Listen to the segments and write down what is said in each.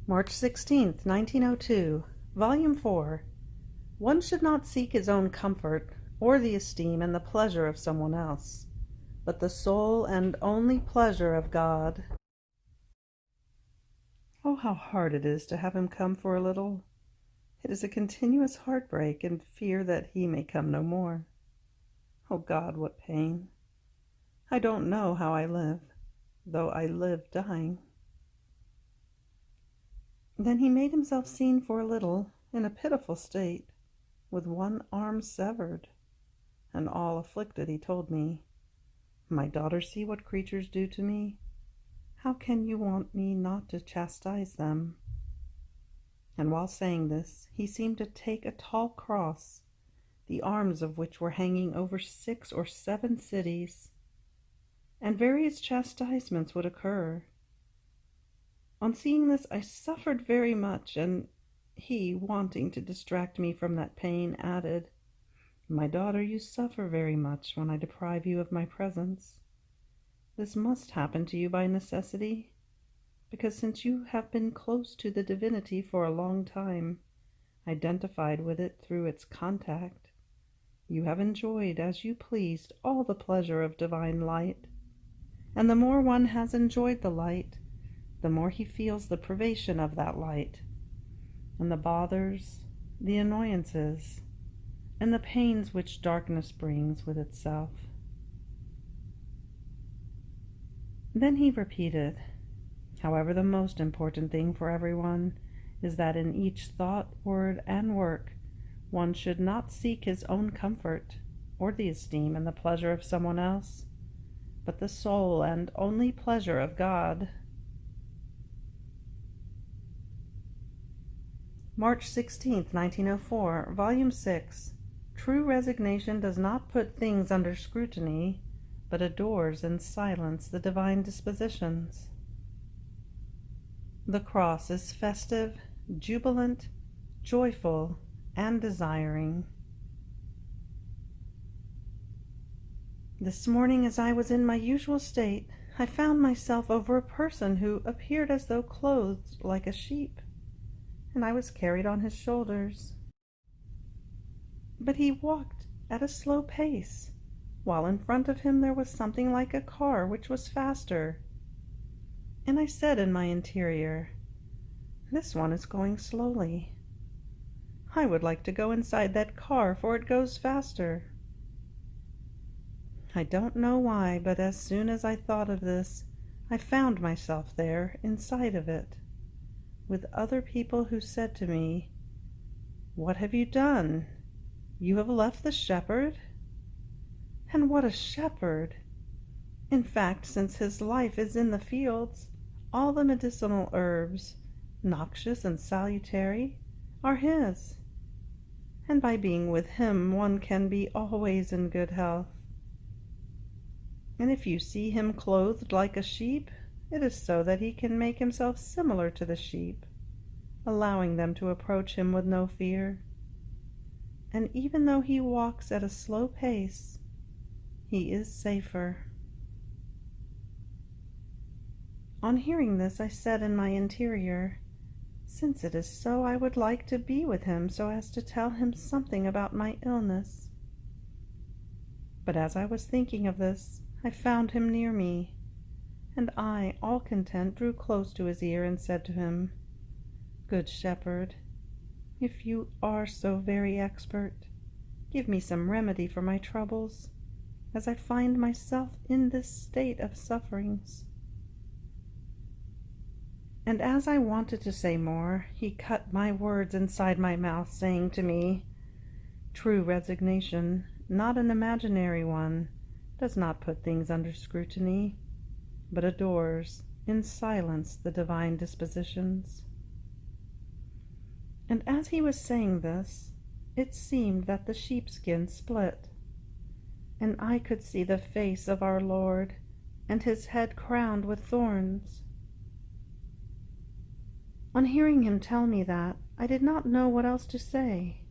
March 16th, 1902, Volume 4. One should not seek his own comfort, or the esteem and the pleasure of someone else, but the sole and only pleasure of God. Oh, how hard it is to have him come for a little! It is a continuous heartbreak and fear that he may come no more. Oh God, what pain! I don't know how I live, though I live dying. Then he made himself seen for a little, in a pitiful state, with one arm severed, and all afflicted. He told me, "My daughter, see what creatures do to me. How can you want me not to chastise them?" And while saying this, he seemed to take a tall cross, the arms of which were hanging over 6 or 7 cities, and various chastisements would occur. On seeing this, I suffered very much, and he, wanting to distract me from that pain, added, "My daughter, you suffer very much when I deprive you of my presence. This must happen to you by necessity, because since you have been close to the divinity for a long time, identified with it through its contact, you have enjoyed as you pleased all the pleasure of divine light, and the more one has enjoyed the light, the more he feels the privation of that light, and the bothers, the annoyances, and the pains which darkness brings with itself." Then he repeated, "However, the most important thing for everyone is that in each thought, word, and work, one should not seek his own comfort, or the esteem and the pleasure of someone else, but the sole and only pleasure of God." March 16th, 1904, Volume 6. True resignation does not put things under scrutiny, but adores in silence the divine dispositions. The cross is festive, jubilant, joyful, and desiring. This morning, as I was in my usual state, I found myself over a person who appeared as though clothed like a sheep, and I was carried on his shoulders. But he walked at a slow pace, while in front of him there was something like a car which was faster. And I said in my interior, "This one is going slowly. I would like to go inside that car, for it goes faster." I don't know why, but as soon as I thought of this, I found myself there, inside of it, with other people who said to me, "What have you done? You have left the shepherd?" And what a shepherd! In fact, since his life is in the fields, all the medicinal herbs, noxious and salutary, are his. And by being with him, one can be always in good health. And if you see him clothed like a sheep, it is so that he can make himself similar to the sheep, allowing them to approach him with no fear. And even though he walks at a slow pace, he is safer. On hearing this, I said in my interior, "Since it is so, I would like to be with him so as to tell him something about my illness." But as I was thinking of this, I found him near me, and I, all content, drew close to his ear and said to him, "Good shepherd, if you are so very expert, give me some remedy for my troubles, as I find myself in this state of sufferings." And as I wanted to say more, he cut my words inside my mouth, saying to me, "True resignation, not an imaginary one, does not put things under scrutiny, but adores in silence the divine dispositions." And as he was saying this, it seemed that the sheepskin split, and I could see the face of our Lord, and his head crowned with thorns. On hearing him tell me that, I did not know what else to say.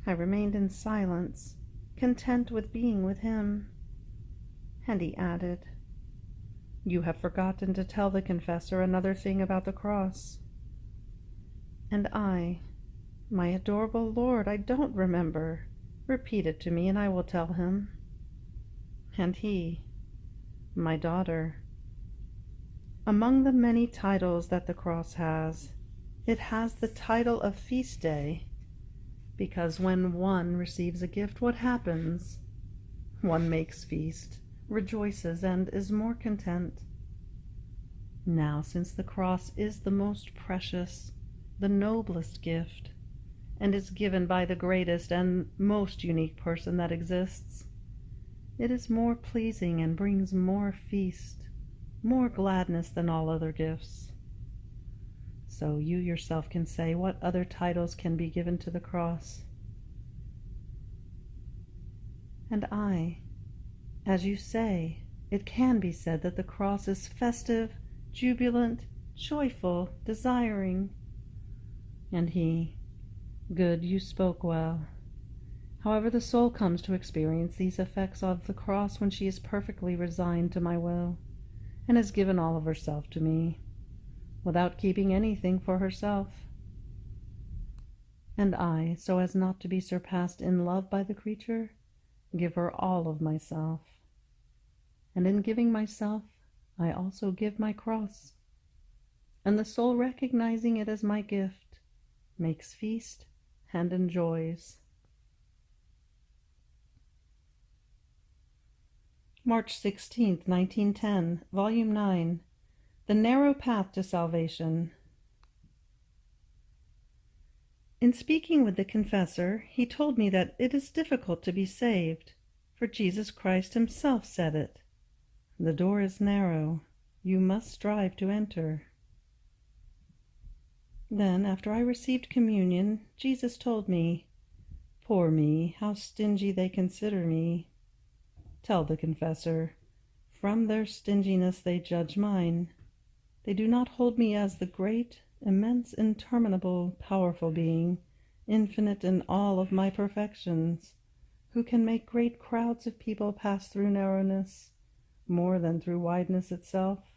I remained in silence, content with being with him. And he added, "You have forgotten to tell the confessor another thing about the cross. And I, my adorable Lord, I don't remember. Repeat it to me, and I will tell him. And he, my daughter, among the many titles that the cross has, it has the title of feast day, because when one receives a gift, what happens? One makes feast, rejoices, and is more content. Now, since the cross is the most precious, the noblest gift, and is given by the greatest and most unique person that exists, it is more pleasing and brings more feast, more gladness than all other gifts. So you yourself can say what other titles can be given to the cross. And I, as you say, it can be said that the cross is festive, jubilant, joyful, desiring. And he, good, you spoke well. However, the soul comes to experience these effects of the cross when she is perfectly resigned to my will, and has given all of herself to me, without keeping anything for herself. And I, so as not to be surpassed in love by the creature, give her all of myself. And in giving myself, I also give my cross. And the soul, recognizing it as my gift, makes feast and enjoys. March 16th, 1910, Volume 9, The Narrow Path to Salvation. In speaking with the confessor, he told me that it is difficult to be saved, for Jesus Christ himself said it. The door is narrow. You must strive to enter. Then, after I received communion, Jesus told me, "Poor me, how stingy they consider me. Tell the confessor, from their stinginess they judge mine. They do not hold me as the great, immense, interminable, powerful being, infinite in all of my perfections, who can make great crowds of people pass through narrowness, more than through wideness itself."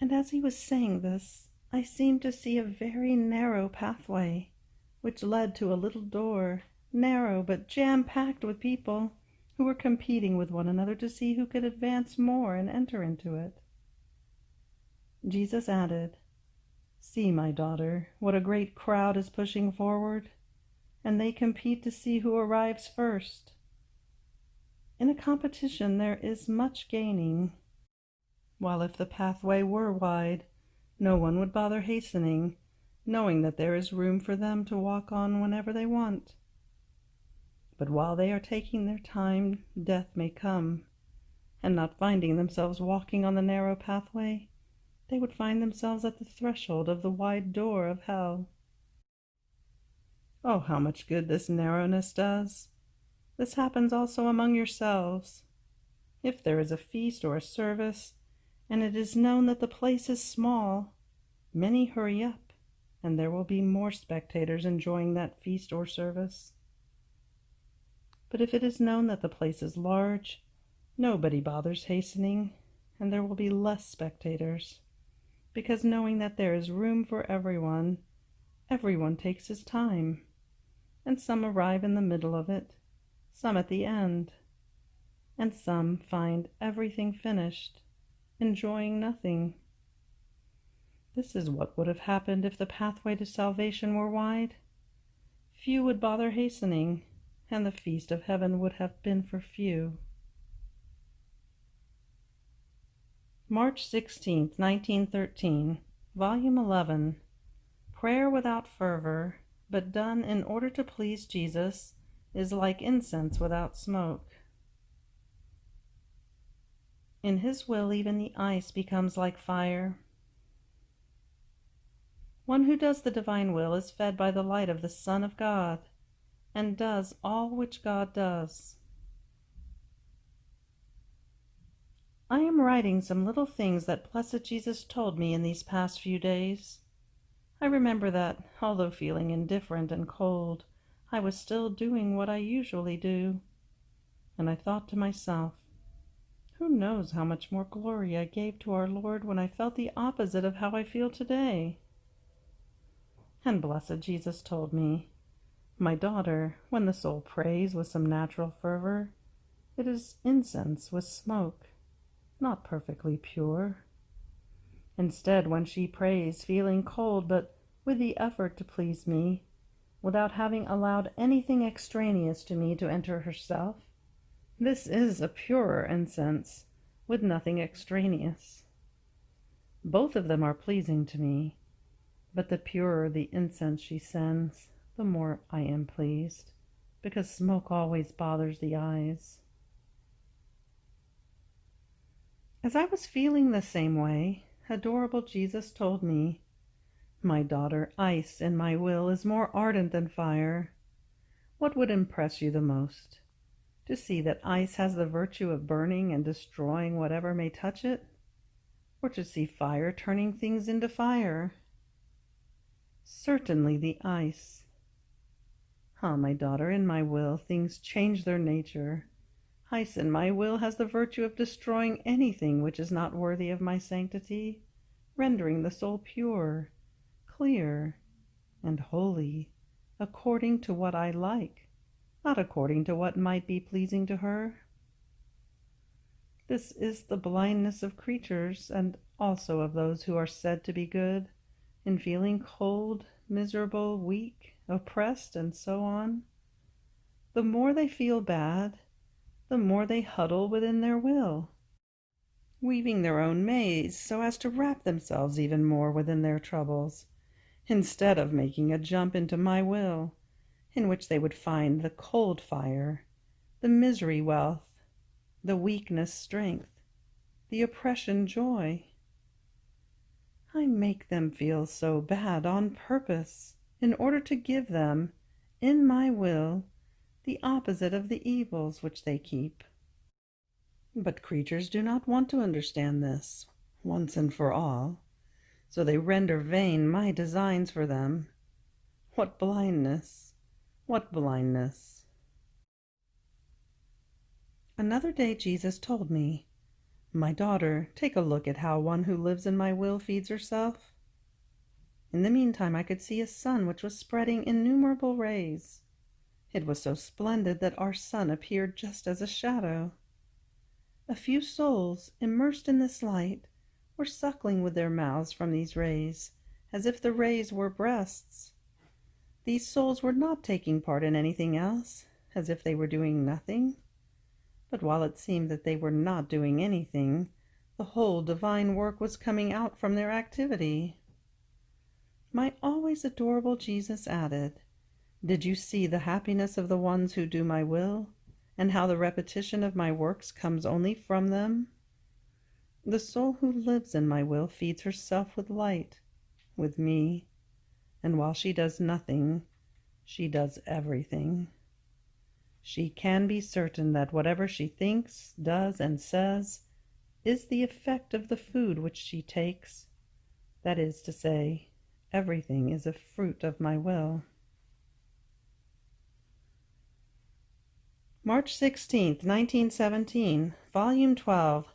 And as he was saying this, I seemed to see a very narrow pathway, which led to a little door, narrow but jam-packed with people, who were competing with one another to see who could advance more and enter into it. Jesus added, "See, my daughter, what a great crowd is pushing forward, and they compete to see who arrives first. In a competition there is much gaining, while if the pathway were wide, no one would bother hastening, knowing that there is room for them to walk on whenever they want. But while they are taking their time, death may come, and not finding themselves walking on the narrow pathway, they would find themselves at the threshold of the wide door of hell. Oh, how much good this narrowness does! This happens also among yourselves. If there is a feast or a service, and it is known that the place is small, many hurry up, and there will be more spectators enjoying that feast or service. But if it is known that the place is large, nobody bothers hastening, and there will be less spectators, because knowing that there is room for everyone takes his time, and some arrive in the middle of it, some at the end, and some find everything finished, enjoying nothing. This is what would have happened if the pathway to salvation were wide. Few would bother hastening, and the feast of heaven would have been for few." March 16th, 1913, Volume 11, Prayer without fervor, but done in order to please Jesus, is like incense without smoke. In his will even the ice becomes like fire. One who does the divine will is fed by the light of the Son of God, and does all which God does. I am writing some little things that blessed Jesus told me in these past few days. I remember that, although feeling indifferent and cold, I was still doing what I usually do. And I thought to myself, who knows how much more glory I gave to our Lord when I felt the opposite of how I feel today? And blessed Jesus told me, "My daughter, when the soul prays with some natural fervor, it is incense with smoke, not perfectly pure. Instead, when she prays feeling cold but with the effort to please me, without having allowed anything extraneous to me to enter herself, this is a purer incense, with nothing extraneous. Both of them are pleasing to me, but the purer the incense she sends, the more I am pleased, because smoke always bothers the eyes." As I was feeling the same way, adorable Jesus told me, "My daughter, ice in my will is more ardent than fire. What would impress you the most? To see that ice has the virtue of burning and destroying whatever may touch it? Or to see fire turning things into fire?" "Certainly the ice." "Ah, my daughter, in my will things change their nature. Ice in my will has the virtue of destroying anything which is not worthy of my sanctity, rendering the soul pure, clear, and holy, according to what I like, not according to what might be pleasing to her. This is the blindness of creatures, and also of those who are said to be good, in feeling cold, miserable, weak, oppressed, and so on. The more they feel bad, the more they huddle within their will, weaving their own maze so as to wrap themselves even more within their troubles, instead of making a jump into my will, in which they would find the cold fire, the misery wealth, the weakness strength, the oppression joy. I make them feel so bad on purpose, in order to give them, in my will, the opposite of the evils which they keep. But creatures do not want to understand this, once and for all, so they render vain my designs for them. What blindness! What blindness!" Another day Jesus told me, "My daughter, take a look at how one who lives in my will feeds herself." In the meantime I could see a sun which was spreading innumerable rays. It was so splendid that our sun appeared just as a shadow. A few souls, immersed in this light, were suckling with their mouths from these rays, as if the rays were breasts. These souls were not taking part in anything else, as if they were doing nothing. But while it seemed that they were not doing anything, the whole divine work was coming out from their activity. My always adorable Jesus added, "Did you see the happiness of the ones who do my will, and how the repetition of my works comes only from them? The soul who lives in my will feeds herself with light, with me, and while she does nothing, she does everything. She can be certain that whatever she thinks, does, and says is the effect of the food which she takes. That is to say, everything is a fruit of my will." March 16th, 1917, Volume 12.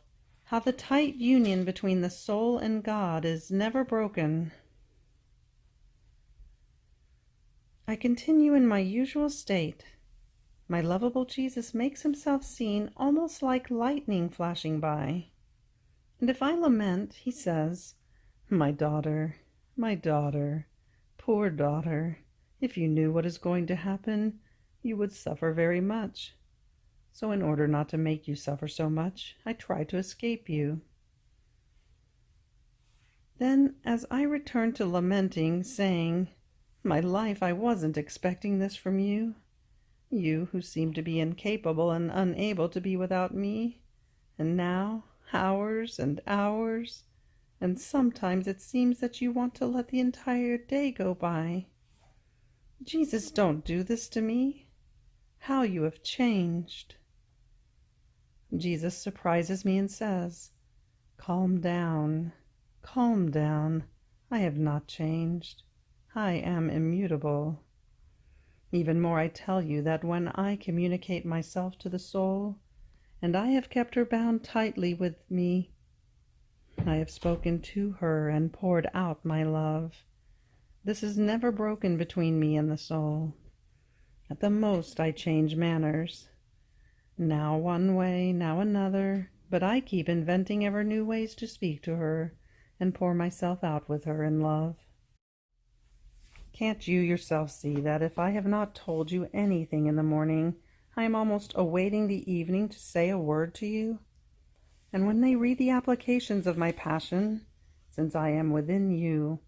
How the tight union between the soul and God is never broken. I continue in my usual state. My lovable Jesus makes himself seen almost like lightning flashing by. And if I lament, he says, my daughter, poor daughter, if you knew what is going to happen, you would suffer very much. So in order not to make you suffer so much, I try to escape you." Then, as I return to lamenting, saying, "My life, I wasn't expecting this from you. You who seem to be incapable and unable to be without me. And now, hours and hours, and sometimes it seems that you want to let the entire day go by. Jesus, don't do this to me. How you have changed." Jesus surprises me and says, calm down. I have not changed. I am immutable. Even more, I tell you that when I communicate myself to the soul, and I have kept her bound tightly with me, I have spoken to her and poured out my love. This is never broken between me and the soul. At the most I change manners. Now one way, now another, but I keep inventing ever new ways to speak to her and pour myself out with her in love. Can't you yourself see that if I have not told you anything in the morning, I am almost awaiting the evening to say a word to you? And when they read the applications of my passion, since I am within you,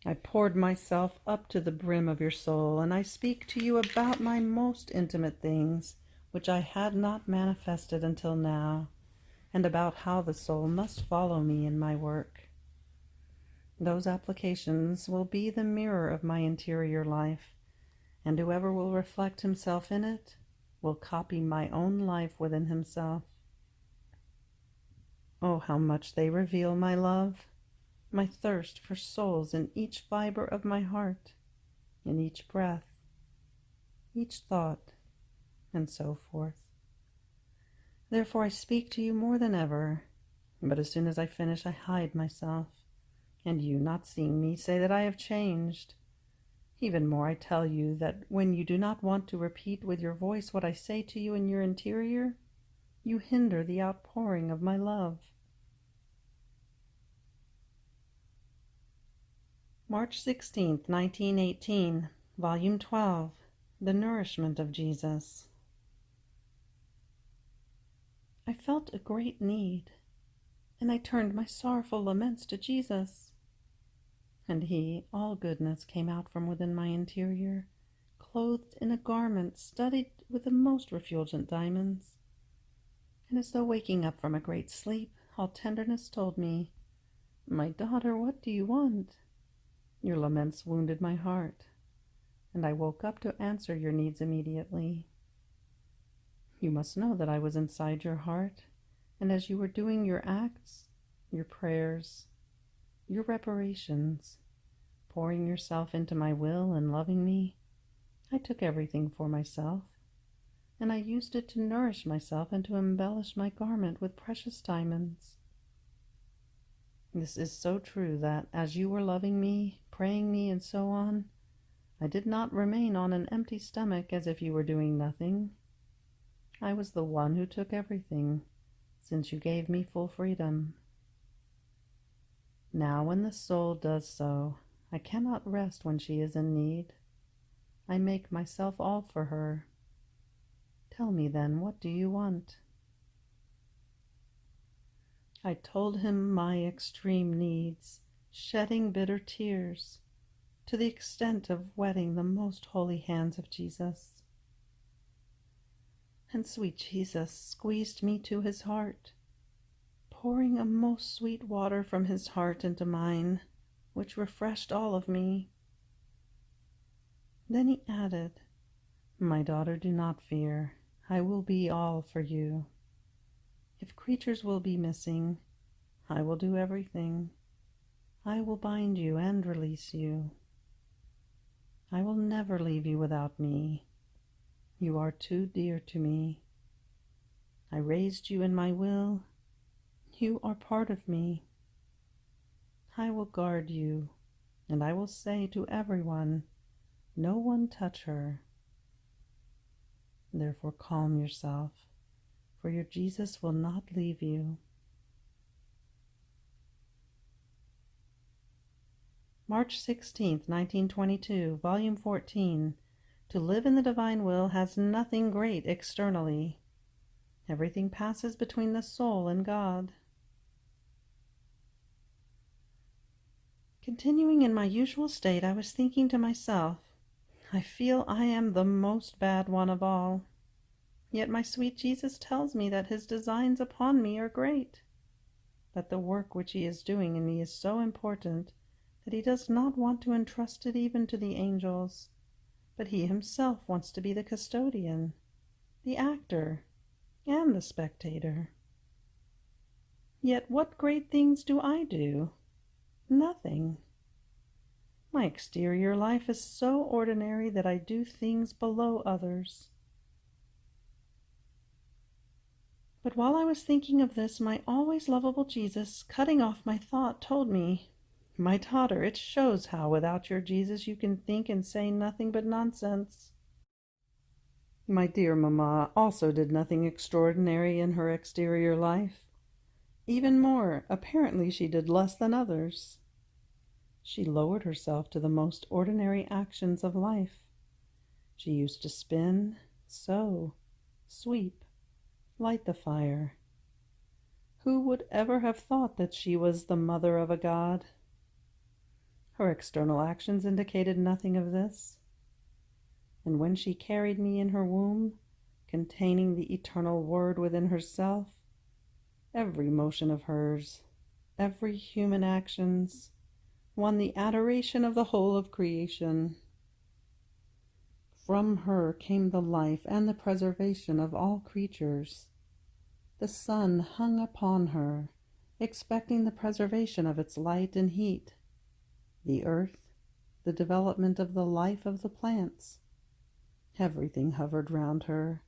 I poured myself up to the brim of your soul, and I speak to you about my most intimate things, which I had not manifested until now, and about how the soul must follow me in my work. Those applications will be the mirror of my interior life, and whoever will reflect himself in it will copy my own life within himself. Oh, how much they reveal my love, my thirst for souls in each fiber of my heart, in each breath, each thought, and so forth. Therefore I speak to you more than ever, but as soon as I finish I hide myself, and you, not seeing me, say that I have changed. Even more, I tell you that when you do not want to repeat with your voice what I say to you in your interior, you hinder the outpouring of my love. March 16th, 1918, Volume 12, The Nourishment of Jesus. I felt a great need, and I turned my sorrowful laments to Jesus. And he, all goodness, came out from within my interior, clothed in a garment studded with the most refulgent diamonds. And as though waking up from a great sleep, all tenderness told me, "My daughter, what do you want? Your laments wounded my heart, and I woke up to answer your needs immediately. You must know that I was inside your heart, and as you were doing your acts, your prayers, your reparations, pouring yourself into my will and loving me, I took everything for myself, and I used it to nourish myself and to embellish my garment with precious diamonds. This is so true that, as you were loving me, praying me, and so on, I did not remain on an empty stomach as if you were doing nothing. I was the one who took everything, since you gave me full freedom. Now when the soul does so, I cannot rest when she is in need. I make myself all for her. Tell me then, what do you want?" I told him my extreme needs, shedding bitter tears, to the extent of wetting the most holy hands of Jesus. And sweet Jesus squeezed me to his heart, pouring a most sweet water from his heart into mine, which refreshed all of me. Then he added, "My daughter, do not fear. I will be all for you. If creatures will be missing, I will do everything. I will bind you and release you. I will never leave you without me. You are too dear to me. I raised you in my will. You are part of me. I will guard you, and I will say to everyone, 'No one touch her.' Therefore calm yourself, for your Jesus will not leave you." March 16th, 1922, Volume 14. To live in the divine will has nothing great externally. Everything passes between the soul and God. Continuing in my usual state, I was thinking to myself, I feel I am the most bad one of all. Yet my sweet Jesus tells me that his designs upon me are great, that the work which he is doing in me is so important that he does not want to entrust it even to the angels, but he himself wants to be the custodian, the actor, and the spectator. Yet what great things do I do? Nothing. My exterior life is so ordinary that I do things below others. But while I was thinking of this, my always lovable Jesus, cutting off my thought, told me, My daughter, it shows how without your Jesus you can think and say nothing but nonsense. My dear mamma also did nothing extraordinary in her exterior life. Even more, apparently she did less than others. She lowered herself to the most ordinary actions of life. She used to spin, sew, sweep, light the fire. Who would ever have thought that she was the mother of a god? Her external actions indicated nothing of this. And when she carried me in her womb, containing the eternal Word within herself, every motion of hers, every human actions, won the adoration of the whole of creation. From her came the life and the preservation of all creatures. The sun hung upon her, expecting the preservation of its light and heat. The earth, the development of the life of the plants. Everything hovered round her.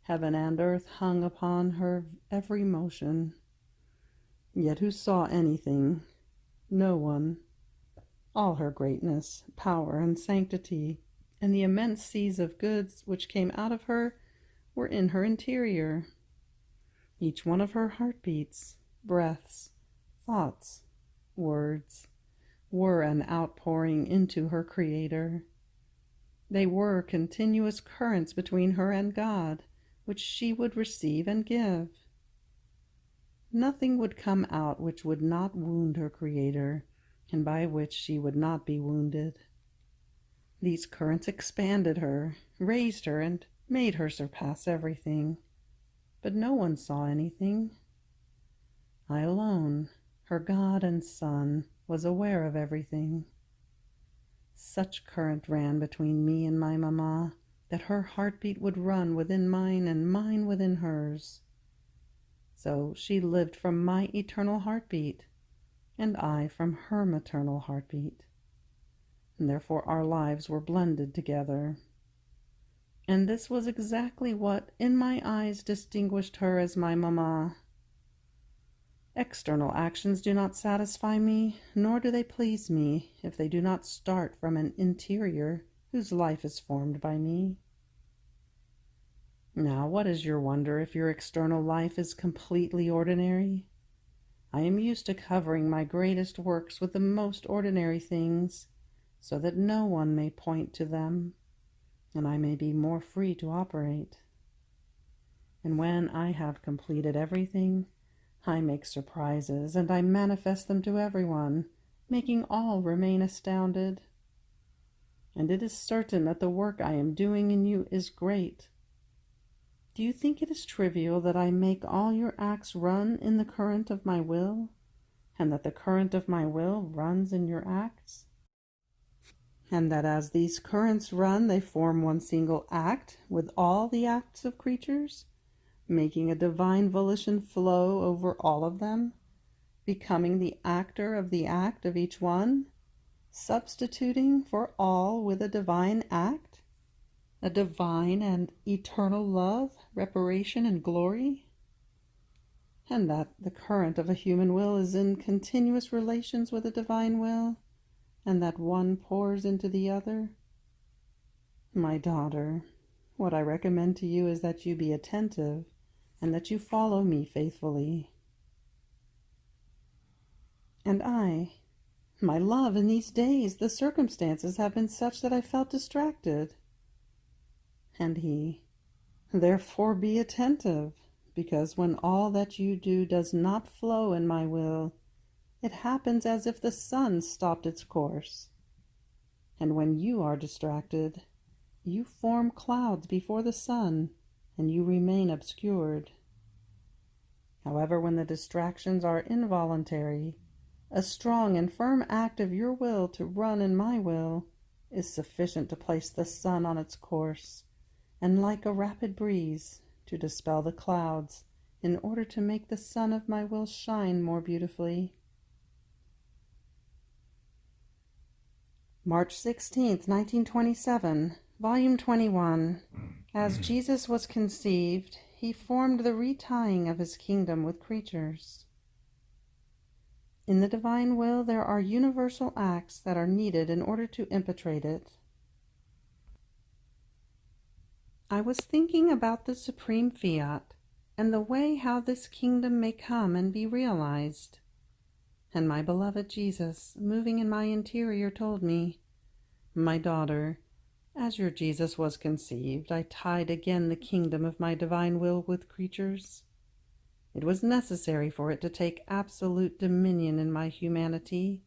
Heaven and earth hung upon her every motion. Yet who saw anything? No one. All her greatness, power, and sanctity, and the immense seas of goods which came out of her were in her interior. Each one of her heartbeats, breaths, thoughts, words, were an outpouring into her Creator. They were continuous currents between her and God, which she would receive and give. Nothing would come out which would not wound her Creator, and by which she would not be wounded. These currents expanded her, raised her, and made her surpass everything. But no one saw anything. I alone, her God and Son, was aware of everything. Such current ran between me and my mamma that her heartbeat would run within mine and mine within hers. So she lived from my eternal heartbeat, and I from her maternal heartbeat. And therefore our lives were blended together. And this was exactly what, in my eyes, distinguished her as my mamma. External actions do not satisfy me, nor do they please me, if they do not start from an interior whose life is formed by me. Now, what is your wonder if your external life is completely ordinary? I am used to covering my greatest works with the most ordinary things, so that no one may point to them, and I may be more free to operate. And when I have completed everything, I make surprises, and I manifest them to everyone, making all remain astounded. And it is certain that the work I am doing in you is great. Do you think it is trivial that I make all your acts run in the current of my will, and that the current of my will runs in your acts? And that as these currents run, they form one single act with all the acts of creatures, making a divine volition flow over all of them, becoming the actor of the act of each one, substituting for all with a divine act, a divine and eternal love, reparation, and glory? And that the current of a human will is in continuous relations with a divine will, and that one pours into the other? My daughter, what I recommend to you is that you be attentive, and that you follow me faithfully. And my love, in these days the circumstances have been such that I felt distracted. And he, therefore be attentive, because when all that you do does not flow in my will, it happens as if the sun stopped its course. And when you are distracted, you form clouds before the sun, and you remain obscured. However, when the distractions are involuntary, a strong and firm act of your will to run in my will is sufficient to place the sun on its course, and like a rapid breeze, to dispel the clouds, in order to make the sun of my will shine more beautifully. March 16th, 1927, Volume 21. As Jesus was conceived, he formed the retying of his kingdom with creatures. In the divine will, there are universal acts that are needed in order to impetrate it. I was thinking about the supreme fiat and the way how this kingdom may come and be realized. And my beloved Jesus, moving in my interior, told me, "My daughter, as your Jesus was conceived, I tied again the kingdom of my divine will with creatures. It was necessary for it to take absolute dominion in my humanity,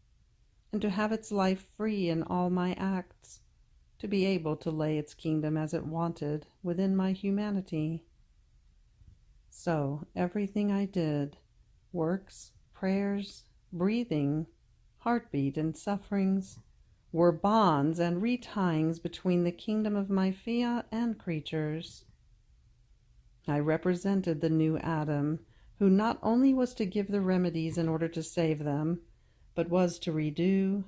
and to have its life free in all my acts, to be able to lay its kingdom as it wanted within my humanity. So everything I did, works, prayers, breathing, heartbeat, and sufferings, were bonds and retyings between the kingdom of my fiat and creatures. I represented the new Adam, who not only was to give the remedies in order to save them, but was to redo,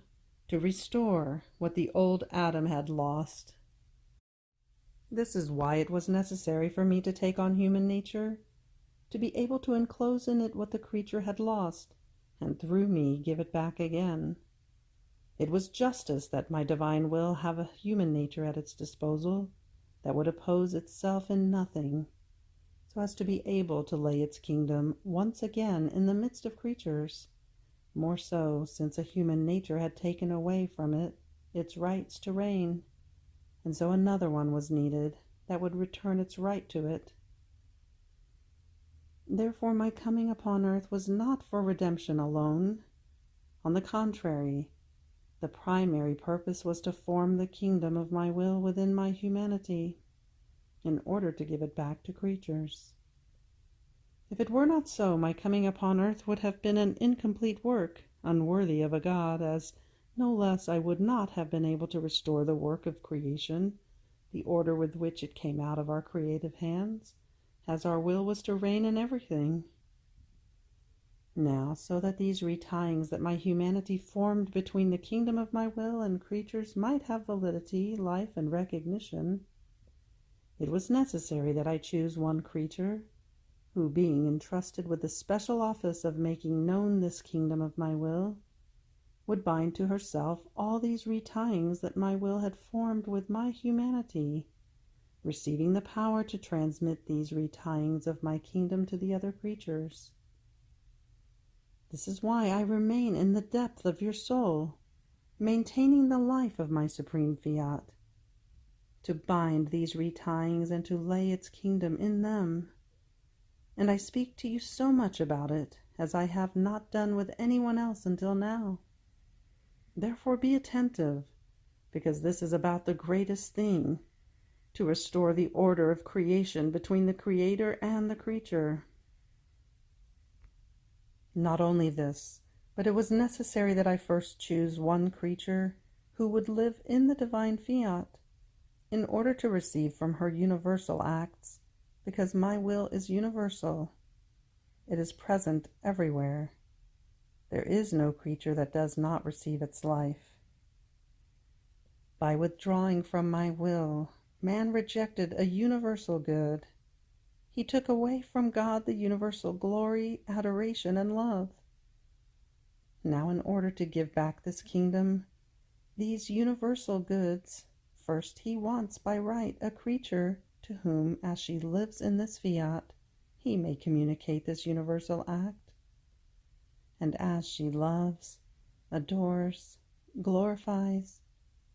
to restore what the old Adam had lost. This is why it was necessary for me to take on human nature, to be able to enclose in it what the creature had lost, and through me give it back again. It was justice that my divine will have a human nature at its disposal that would oppose itself in nothing, so as to be able to lay its kingdom once again in the midst of creatures, more so since a human nature had taken away from it its rights to reign, and so another one was needed that would return its right to it. Therefore my coming upon earth was not for redemption alone. On the contrary, the primary purpose was to form the kingdom of my will within my humanity, in order to give it back to creatures. If it were not so, my coming upon earth would have been an incomplete work, unworthy of a God, as no less I would not have been able to restore the work of creation, the order with which it came out of our creative hands, as our will was to reign in everything. Now, so that these retyings that my humanity formed between the kingdom of my will and creatures might have validity, life, and recognition, it was necessary that I choose one creature, who, being entrusted with the special office of making known this kingdom of my will, would bind to herself all these retyings that my will had formed with my humanity, receiving the power to transmit these retyings of my kingdom to the other creatures. This is why I remain in the depth of your soul, maintaining the life of my supreme fiat, to bind these retyings and to lay its kingdom in them. And I speak to you so much about it, as I have not done with anyone else until now. Therefore be attentive, because this is about the greatest thing, to restore the order of creation between the Creator and the creature. Not only this, but it was necessary that I first choose one creature who would live in the divine fiat, in order to receive from her universal acts, because my will is universal. It is present everywhere. There is no creature that does not receive its life. By withdrawing from my will, man rejected a universal good. He took away from God the universal glory, adoration, and love. Now, in order to give back this kingdom, these universal goods, first he wants by right a creature to whom, as she lives in this fiat, he may communicate this universal act. And as she loves, adores, glorifies,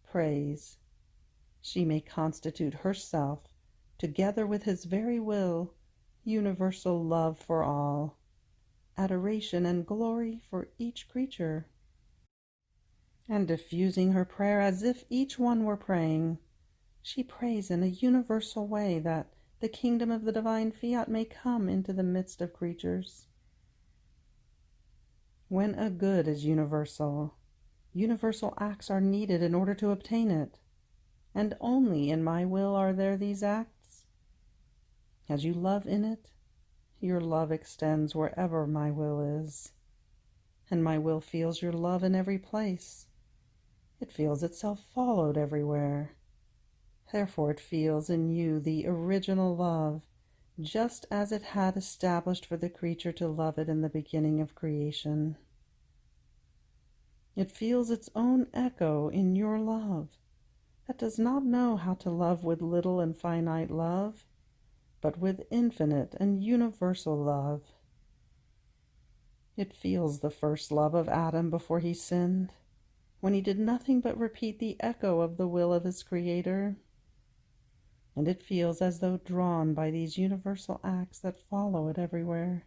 prays, she may constitute herself, together with his very will, universal love for all, adoration and glory for each creature. And diffusing her prayer as if each one were praying, she prays in a universal way that the kingdom of the divine fiat may come into the midst of creatures. When a good is universal, universal acts are needed in order to obtain it, and only in my will are there these acts. As you love in it, your love extends wherever my will is, and my will feels your love in every place. It feels itself followed everywhere. Therefore it feels in you the original love, just as it had established for the creature to love it in the beginning of creation. It feels its own echo in your love, that does not know how to love with little and finite love, but with infinite and universal love. It feels the first love of Adam before he sinned, when he did nothing but repeat the echo of the will of his Creator. And it feels as though drawn by these universal acts that follow it everywhere,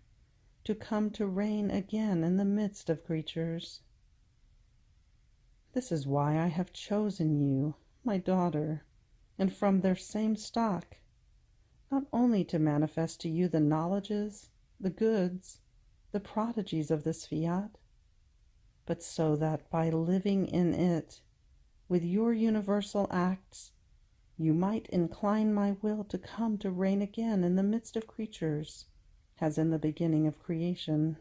to come to reign again in the midst of creatures. This is why I have chosen you, my daughter, and from their same stock, not only to manifest to you the knowledges, the goods, the prodigies of this Fiat, but so that by living in it, with your universal acts, you might incline my will to come to reign again in the midst of creatures, as in the beginning of creation.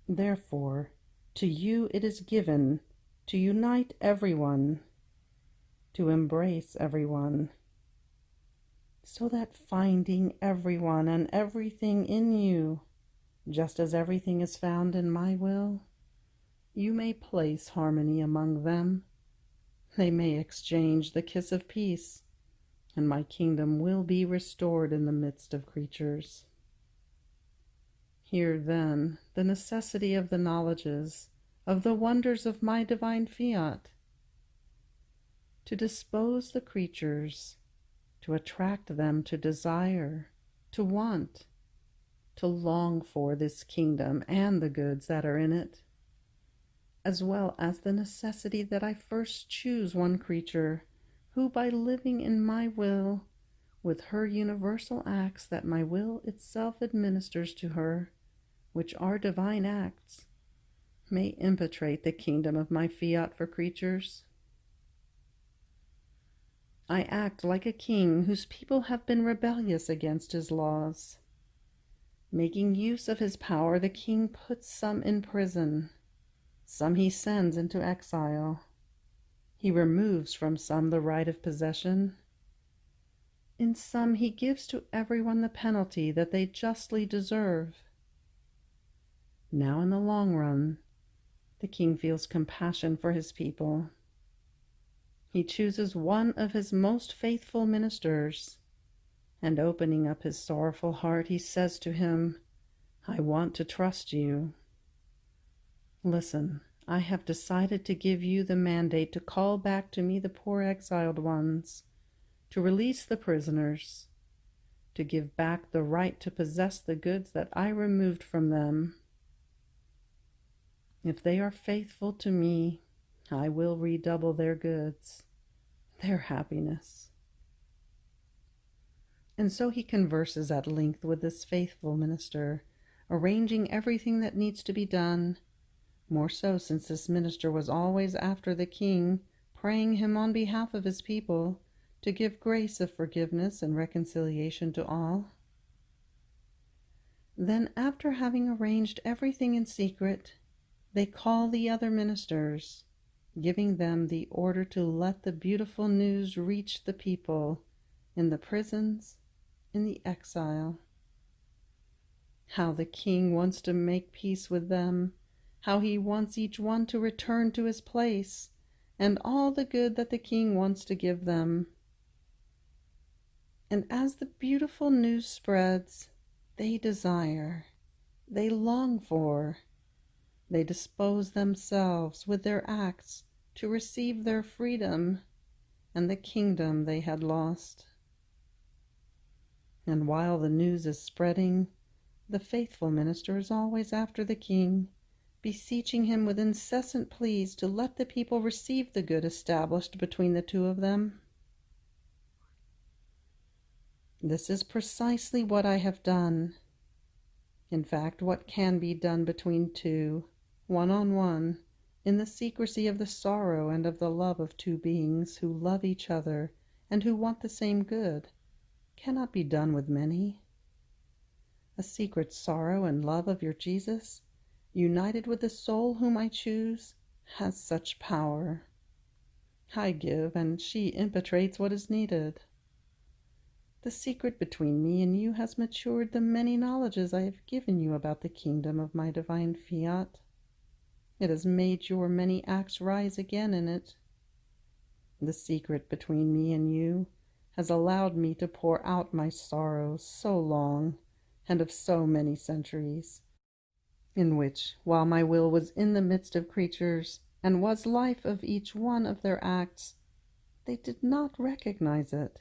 Therefore, to you it is given to unite everyone, to embrace everyone, so that finding everyone and everything in you, just as everything is found in my will, you may place harmony among them. They may exchange the kiss of peace, and my kingdom will be restored in the midst of creatures. Hear then the necessity of the knowledges, of the wonders of my divine Fiat, to dispose the creatures, to attract them to desire, to want, to long for this kingdom and the goods that are in it, as well as the necessity that I first choose one creature who, by living in my will, with her universal acts that my will itself administers to her, which are divine acts, may impetrate the kingdom of my Fiat for creatures. I act like a king whose people have been rebellious against his laws. Making use of his power, the king puts some in prison, some he sends into exile. He removes from some the right of possession. In some he gives to everyone the penalty that they justly deserve. Now in the long run, the king feels compassion for his people. He chooses one of his most faithful ministers, and opening up his sorrowful heart, he says to him, I want to trust you. Listen, I have decided to give you the mandate to call back to me the poor exiled ones, to release the prisoners, to give back the right to possess the goods that I removed from them. If they are faithful to me, I will redouble their goods, their happiness. And so he converses at length with this faithful minister, arranging everything that needs to be done, more so since this minister was always after the king, praying him on behalf of his people to give grace of forgiveness and reconciliation to all. Then, after having arranged everything in secret, they call the other ministers, giving them the order to let the beautiful news reach the people in the prisons, in the exile. How the king wants to make peace with them, how he wants each one to return to his place, and all the good that the king wants to give them. And as the beautiful news spreads, they desire, they long for, they dispose themselves with their acts to receive their freedom and the kingdom they had lost. And while the news is spreading, the faithful minister is always after the king, beseeching him with incessant pleas to let the people receive the good established between the two of them. This is precisely what I have done. In fact, what can be done between two, one-on-one, in the secrecy of the sorrow and of the love of two beings who love each other and who want the same good, cannot be done with many. A secret sorrow and love of your Jesus, united with the soul whom I choose, has such power. I give, and she impetrates what is needed. The secret between me and you has matured the many knowledges I have given you about the kingdom of my divine Fiat. It has made your many acts rise again in it. The secret between me and you has allowed me to pour out my sorrow so long and of so many centuries, in which, while my will was in the midst of creatures and was life of each one of their acts, they did not recognize it,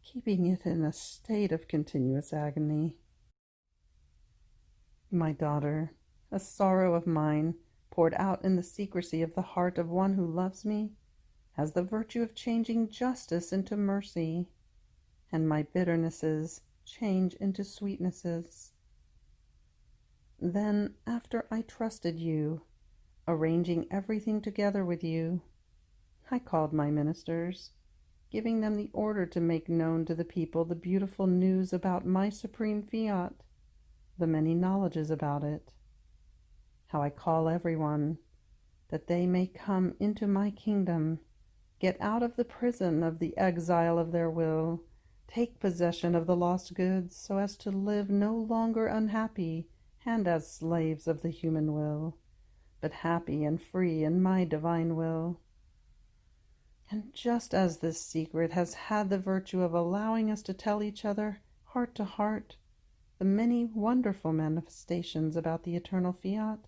keeping it in a state of continuous agony. My daughter, a sorrow of mine, poured out in the secrecy of the heart of one who loves me, has the virtue of changing justice into mercy, and my bitternesses change into sweetnesses. Then, after I trusted you, arranging everything together with you, I called my ministers, giving them the order to make known to the people the beautiful news about my supreme Fiat, the many knowledges about it, how I call everyone, that they may come into my kingdom, get out of the prison of the exile of their will, take possession of the lost goods, so as to live no longer unhappy and as slaves of the human will, but happy and free in my divine will. And just as this secret has had the virtue of allowing us to tell each other, heart to heart, the many wonderful manifestations about the eternal Fiat,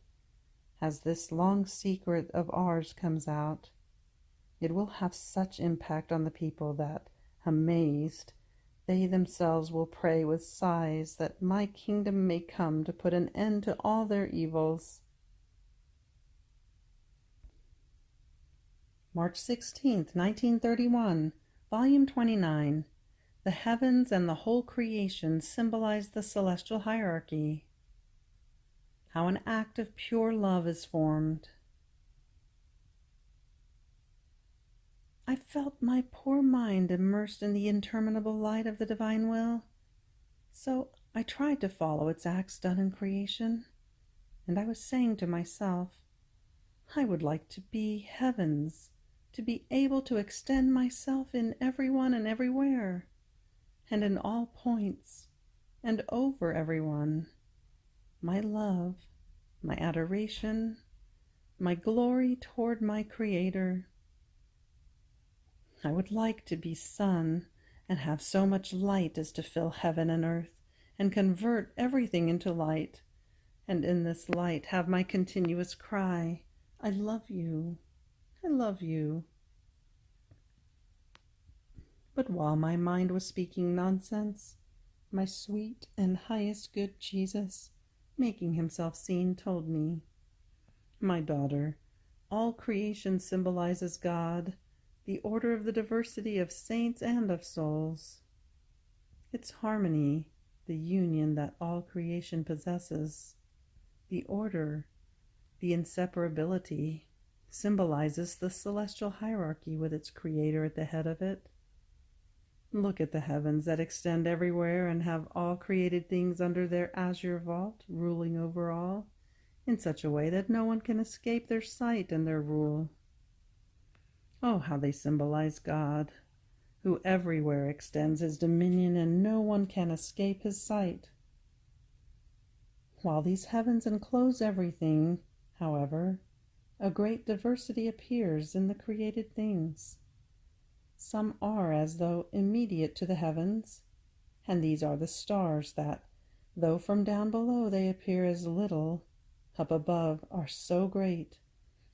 as this long secret of ours comes out, it will have such impact on the people that, amazed, they themselves will pray with sighs that my kingdom may come to put an end to all their evils. March 16th, 1931, Volume 29. The heavens and the whole creation symbolize the celestial hierarchy. How an act of pure love is formed. I felt my poor mind immersed in the interminable light of the divine will, so I tried to follow its acts done in creation, and I was saying to myself, I would like to be heavens, to be able to extend myself in everyone and everywhere, and in all points, and over everyone, my love, my adoration, my glory toward my Creator. I would like to be sun and have so much light as to fill heaven and earth and convert everything into light, and in this light have my continuous cry, I love you, I love you. But while my mind was speaking nonsense, my sweet and highest good Jesus, making himself seen, told me, my daughter, all creation symbolizes God, the order of the diversity of saints and of souls. Its harmony, the union that all creation possesses, the order, the inseparability, symbolizes the celestial hierarchy with its Creator at the head of it. Look at the heavens that extend everywhere and have all created things under their azure vault, ruling over all, in such a way that no one can escape their sight and their rule. Oh, how they symbolize God, who everywhere extends his dominion and no one can escape his sight. While these heavens enclose everything, however, a great diversity appears in the created things. Some are as though immediate to the heavens, and these are the stars that, though from down below they appear as little, up above are so great,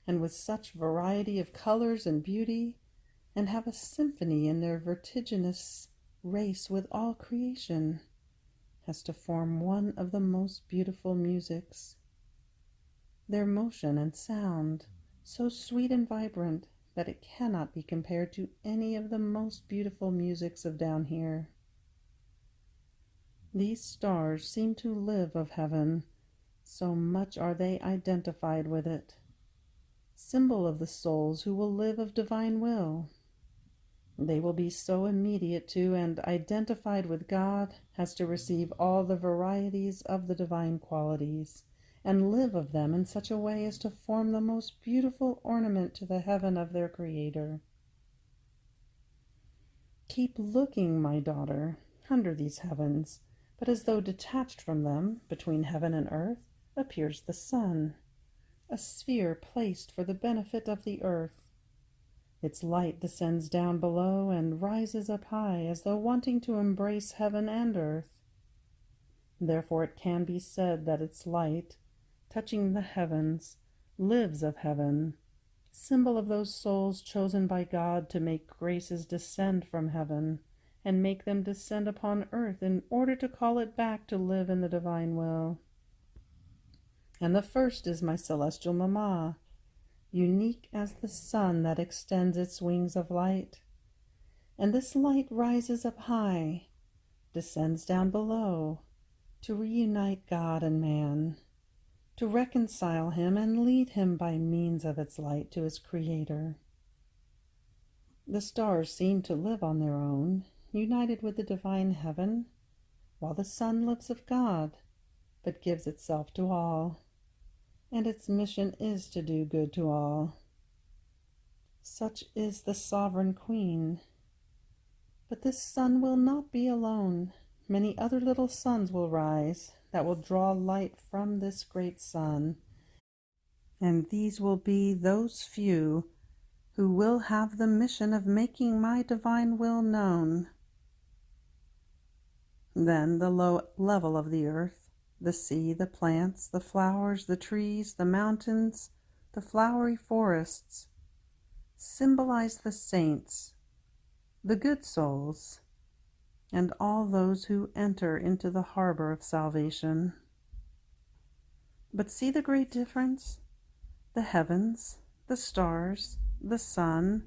and with such variety of colors and beauty, and have a symphony in their vertiginous race with all creation, as to form one of the most beautiful musics. Their motion and sound, so sweet and vibrant, that it cannot be compared to any of the most beautiful musics of down here. These stars seem to live of heaven, so much are they identified with it, symbol of the souls who will live of divine will. They will be so immediate to and identified with God as to receive all the varieties of the divine qualities, and live of them in such a way as to form the most beautiful ornament to the heaven of their Creator. Keep looking, my daughter, under these heavens, but as though detached from them, between heaven and earth, appears the sun, a sphere placed for the benefit of the earth. Its light descends down below and rises up high, as though wanting to embrace heaven and earth. Therefore it can be said that its light, touching the heavens, lives of heaven, symbol of those souls chosen by God to make graces descend from heaven and make them descend upon earth in order to call it back to live in the divine will. And the first is my celestial mamma, unique as the sun that extends its wings of light. And this light rises up high, descends down below, to reunite God and man, to reconcile him and lead him by means of its light to his Creator. The stars seem to live on their own, united with the divine heaven, while the sun lives of God, but gives itself to all, and its mission is to do good to all. Such is the sovereign Queen. But this sun will not be alone. Many other little suns will rise that will draw light from this great sun, and these will be those few who will have the mission of making my divine will known. Then the low level of the earth, the sea, the plants, the flowers, the trees, the mountains, the flowery forests, symbolize the saints, the good souls, and all those who enter into the harbor of salvation. But see the great difference? The heavens, the stars, the sun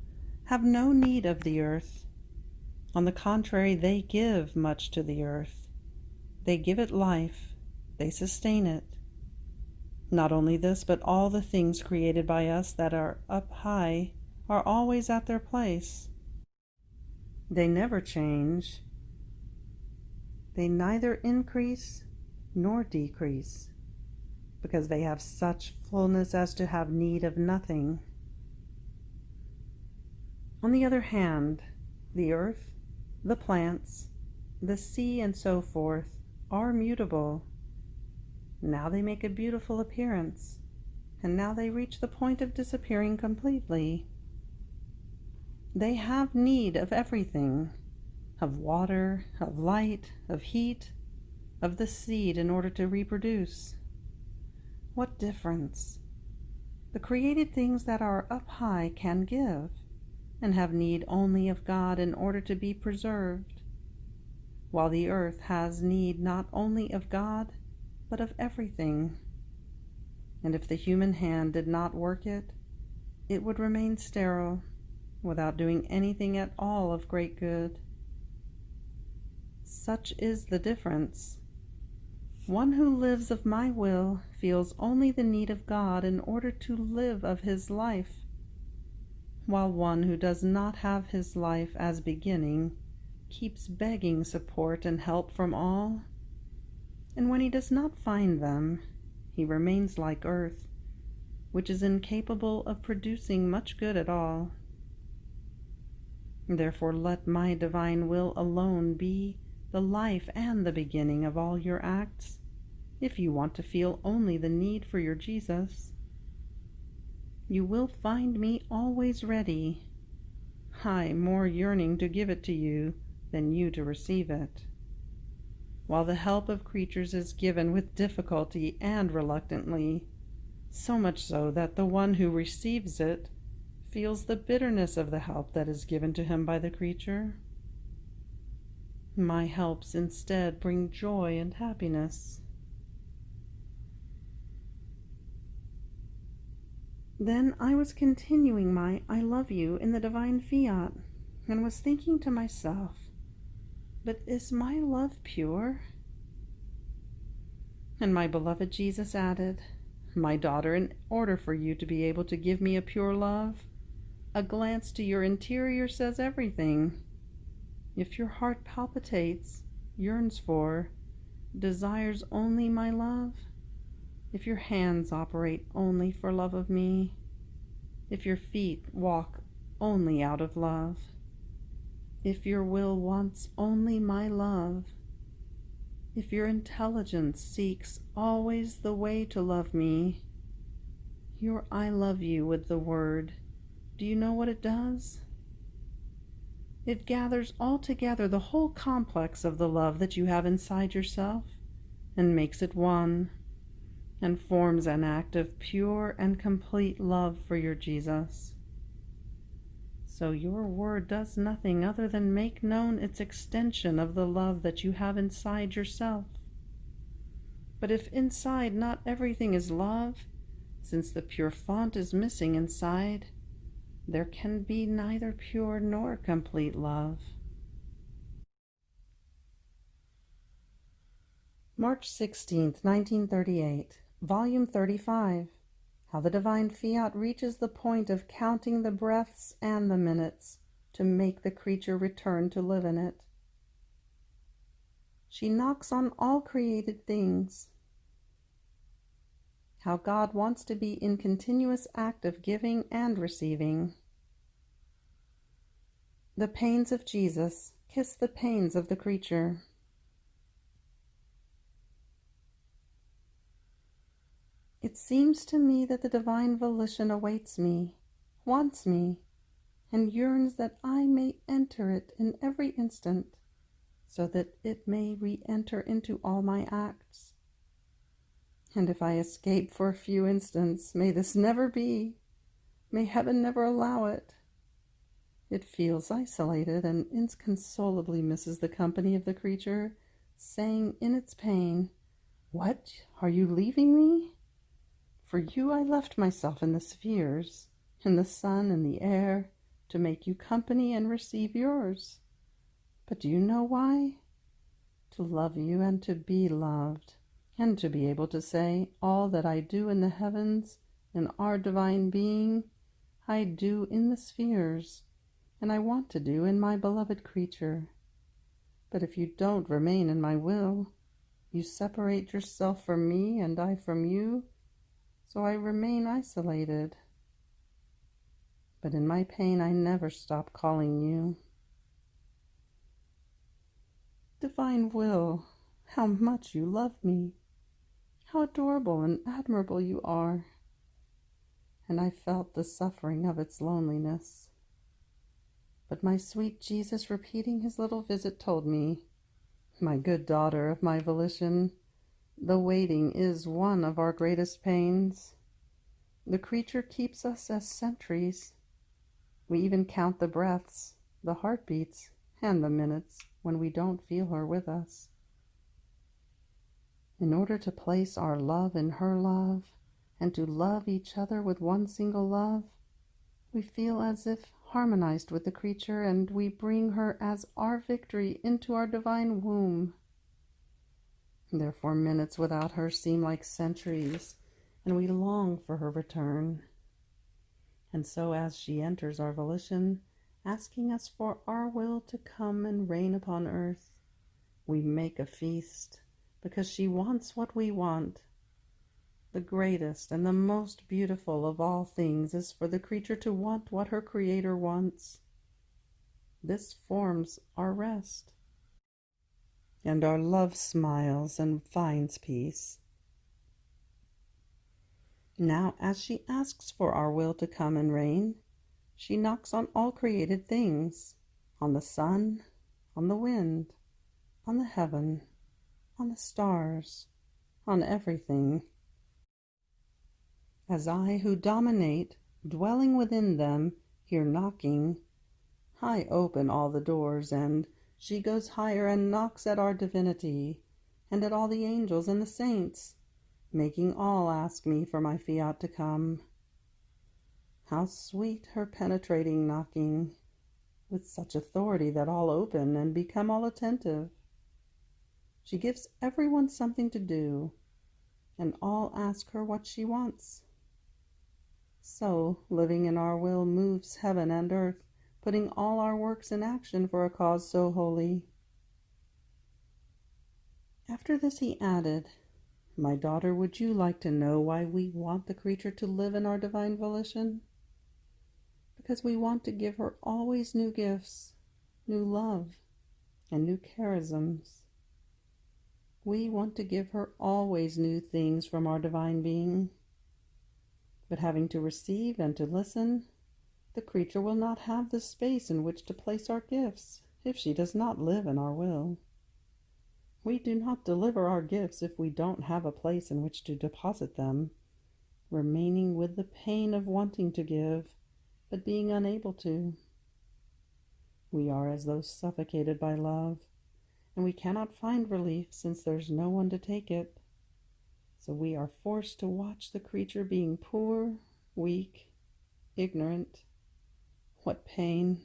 have no need of the earth. On the contrary, they give much to the earth. They give it life. They sustain it. Not only this, but all the things created by us that are up high are always at their place. They never change. They neither increase nor decrease, because they have such fullness as to have need of nothing. On the other hand, the earth, the plants, the sea, and so forth are mutable. Now they make a beautiful appearance, and now they reach the point of disappearing completely. They have need of everything, of water, of light, of heat, of the seed in order to reproduce. What difference? The created things that are up high can give, and have need only of God in order to be preserved, while the earth has need not only of God, but of everything. And if the human hand did not work it, it would remain sterile, without doing anything at all of great good. Such is the difference. One who lives of my will feels only the need of God in order to live of his life, while one who does not have his life as beginning keeps begging support and help from all. And when he does not find them, he remains like earth, which is incapable of producing much good at all. Therefore let my divine will alone be the life and the beginning of all your acts, if you want to feel only the need for your Jesus. You will find me always ready, I more yearning to give it to you than you to receive it, while the help of creatures is given with difficulty and reluctantly, so much so that the one who receives it feels the bitterness of the help that is given to him by the creature. My helps instead bring joy and happiness. Then I was continuing my I love you in the divine Fiat, and was thinking to myself, but is my love pure? And my beloved Jesus added, my daughter, in order for you to be able to give me a pure love, a glance to your interior says everything. If your heart palpitates, yearns for, desires only my love, if your hands operate only for love of me, if your feet walk only out of love, if your will wants only my love, if your intelligence seeks always the way to love me, your I love you with the word, do you know what it does? It gathers all together the whole complex of the love that you have inside yourself and makes it one, and forms an act of pure and complete love for your Jesus. So your word does nothing other than make known its extension of the love that you have inside yourself. But if inside not everything is love, since the pure font is missing inside, there can be neither pure nor complete love. March 16th, 1938, Volume 35. How the divine fiat reaches the point of counting the breaths and the minutes to make the creature return to live in it. She knocks on all created things. How God wants to be in continuous act of giving and receiving. The pains of Jesus kiss the pains of the creature. It seems to me that the divine volition awaits me, wants me, and yearns that I may enter it in every instant, so that it may re-enter into all my acts. And if I escape for a few instants, may this never be. May heaven never allow it. It feels isolated and inconsolably misses the company of the creature, saying in its pain, "What, are you leaving me? For you I left myself in the spheres, in the sun and the air, to make you company and receive yours. But do you know why? To love you and to be loved, and to be able to say, all that I do in the heavens, in our divine being, I do in the spheres, and I want to do in my beloved creature. But if you don't remain in my will, you separate yourself from me and I from you, so I remain isolated. But in my pain I never stop calling you. Divine will, how much you love me, how adorable and admirable you are." And I felt the suffering of its loneliness. But my sweet Jesus, repeating his little visit, told me, "My good daughter of my volition, the waiting is one of our greatest pains. The creature keeps us as sentries. We even count the breaths, the heartbeats, and the minutes when we don't feel her with us. In order to place our love in her love, and to love each other with one single love, we feel as if harmonized with the creature, and we bring her as our victory into our divine womb. Therefore minutes without her seem like centuries, and we long for her return. And so as she enters our volition, asking us for our will to come and reign upon earth, we make a feast, because she wants what we want. The greatest and the most beautiful of all things is for the creature to want what her Creator wants. This forms our rest, and our love smiles and finds peace. Now, as she asks for our will to come and reign, she knocks on all created things, on the sun, on the wind, on the heaven, on the stars, on everything. As I, who dominate, dwelling within them, hear knocking, I open all the doors, and she goes higher and knocks at our divinity, and at all the angels and the saints, making all ask me for my fiat to come. How sweet her penetrating knocking, with such authority that all open and become all attentive. She gives everyone something to do, and all ask her what she wants. So, living in our will, moves heaven and earth, putting all our works in action for a cause so holy. After this he added, "My daughter, would you like to know why we want the creature to live in our divine volition? Because we want to give her always new gifts, new love, and new charisms. We want to give her always new things from our divine being. But having to receive and to listen, the creature will not have the space in which to place our gifts if she does not live in our will. We do not deliver our gifts if we don't have a place in which to deposit them, remaining with the pain of wanting to give, but being unable to. We are as though suffocated by love, and we cannot find relief since there's no one to take it. So we are forced to watch the creature being poor, weak, ignorant. What pain!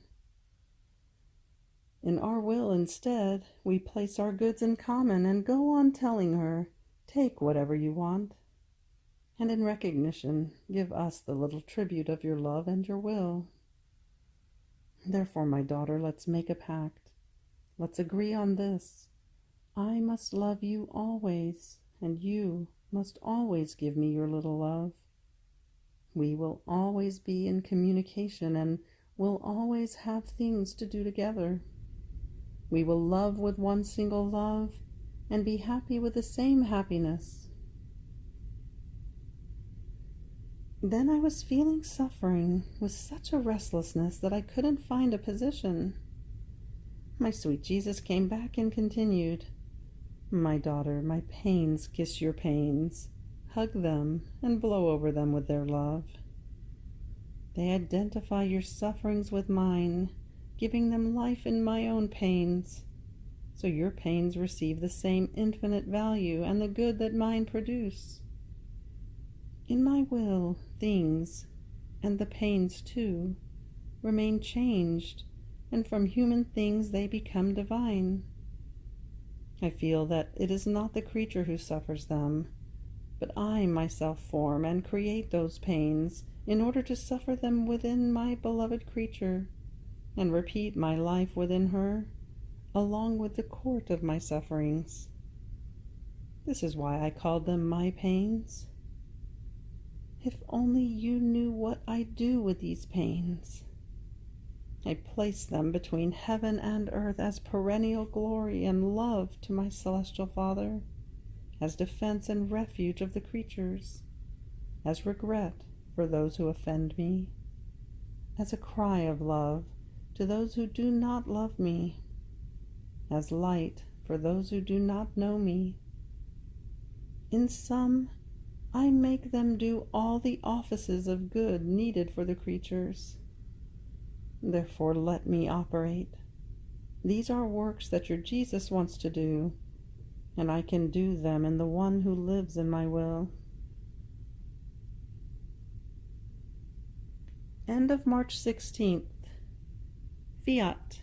In our will, instead, we place our goods in common and go on telling her, "Take whatever you want, and in recognition, give us the little tribute of your love and your will." Therefore, my daughter, let's make a pact. Let's agree on this. I must love you always, and you must always give me your little love. We will always be in communication and will always have things to do together. We will love with one single love and be happy with the same happiness. Then I was feeling suffering with such a restlessness that I couldn't find a position. My sweet Jesus came back and continued, "My daughter, my pains kiss your pains. Hug them and blow over them with their love. They identify your sufferings with mine, giving them life in my own pains. So your pains receive the same infinite value and the good that mine produce. In my will, things, and the pains too, remain changed, and from human things they become divine. I feel that it is not the creature who suffers them, but I myself form and create those pains in order to suffer them within my beloved creature, and repeat my life within her, along with the court of my sufferings. This is why I called them my pains. If only you knew what I do with these pains. I place them between heaven and earth as perennial glory and love to my celestial Father, as defense and refuge of the creatures, as regret for those who offend me, as a cry of love to those who do not love me, as light for those who do not know me. In sum, I make them do all the offices of good needed for the creatures. Therefore let me operate. These are works that your Jesus wants to do, and I can do them in the one who lives in my will. End of March 16th. Fiat.